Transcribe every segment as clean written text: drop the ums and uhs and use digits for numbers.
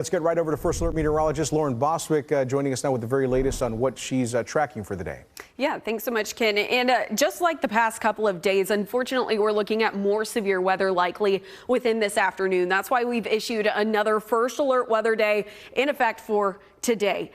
Let's get right over to First Alert meteorologist Lauren Bostwick joining us now with the very latest on what she's tracking for the day. Yeah, thanks so much, Ken. And just like the past couple of days, unfortunately, we're looking at more severe weather likely within this afternoon. That's why we've issued another First Alert weather day in effect for today.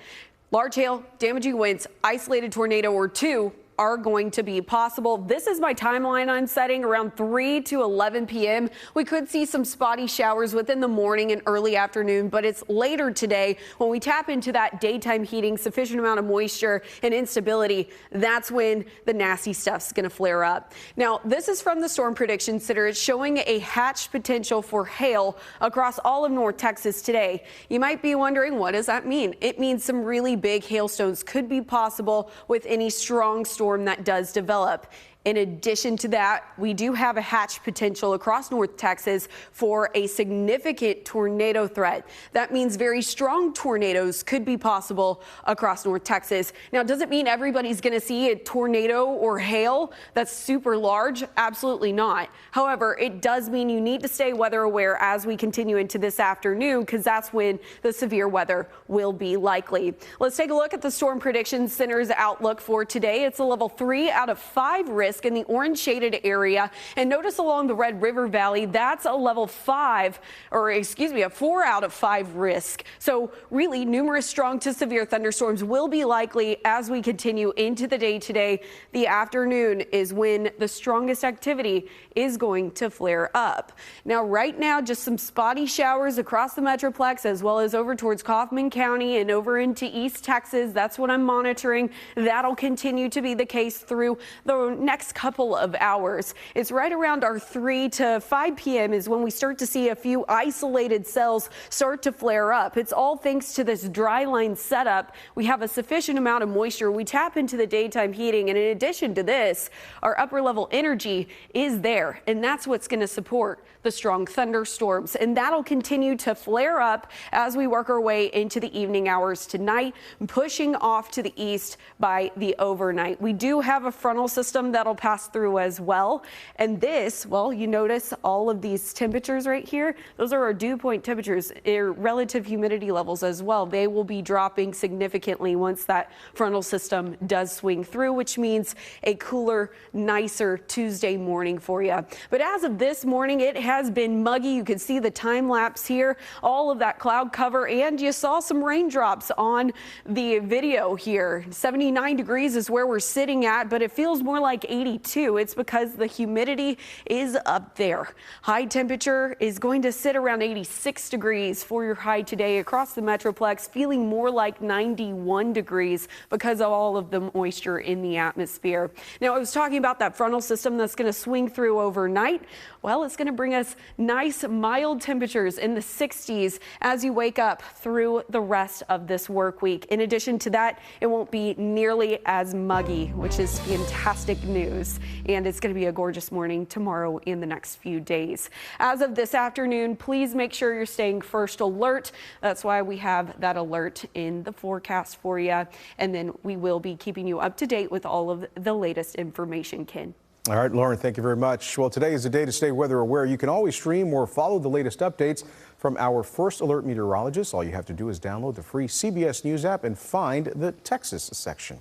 Large hail, damaging winds, isolated tornado or two are going to be possible. This is my timeline I'm setting around 3 to 11 p.m. We could see some spotty showers within the morning and early afternoon, but it's later today when we tap into that daytime heating, sufficient amount of moisture and instability. That's when the nasty stuff's going to flare up. Now, this is from the Storm Prediction Center. It's showing a hatch potential for hail across all of North Texas today. You might be wondering, what does that mean? It means some really big hailstones could be possible with any strong storm that does develop. In addition to that, we do have a hatch potential across North Texas for a significant tornado threat. That means very strong tornadoes could be possible across North Texas. Now, does it mean everybody's going to see a tornado or hail that's super large? Absolutely not. However, it does mean you need to stay weather aware as we continue into this afternoon, because that's when the severe weather will be likely. Let's take a look at the Storm Prediction Center's outlook for today. It's a level 3 out of 5 risk in the orange shaded area, and notice along the Red River Valley, that's a level 5, or excuse me, a 4 out of 5 risk. So really numerous strong to severe thunderstorms will be likely as we continue into the day today. The afternoon is when the strongest activity is going to flare up. Now, right now, just some spotty showers across the Metroplex, as well as over towards Kaufman County and over into East Texas. That's what I'm monitoring. That'll continue to be the case through the next couple of hours. It's right around our 3 to 5 p.m. is when we start to see a few isolated cells start to flare up. It's all thanks to this dry line setup. We have a sufficient amount of moisture. We tap into the daytime heating, and in addition to this, our upper level energy is there, and that's what's going to support the strong thunderstorms, and that'll continue to flare up as we work our way into the evening hours tonight, pushing off to the east by the overnight. We do have a frontal system that'll pass through as well, and this, well, you notice all of these temperatures right here. Those are our dew point temperatures, relative humidity levels as well. They will be dropping significantly once that frontal system does swing through, which means a cooler, nicer Tuesday morning for you. But as of this morning, it has been muggy. You can see the time lapse here, all of that cloud cover, and you saw some raindrops on the video here. 79 degrees is where we're sitting at, but it feels more like 82. It's because the humidity is up there. High temperature is going to sit around 86 degrees for your high today across the Metroplex, feeling more like 91 degrees because of all of the moisture in the atmosphere. Now, I was talking about that frontal system that's going to swing through overnight. Well, it's going to bring us nice mild temperatures in the 60s as you wake up through the rest of this work week. In addition to that, it won't be nearly as muggy, which is fantastic news. And it's going to be a gorgeous morning tomorrow and the next few days. As of this afternoon, please make sure you're staying first alert. That's why we have that alert in the forecast for you. And then we will be keeping you up to date with all of the latest information, Ken. All right, Lauren, thank you very much. Well, today is the day to stay weather aware. You can always stream or follow the latest updates from our First Alert meteorologists. All you have to do is download the free CBS News app and find the Texas section.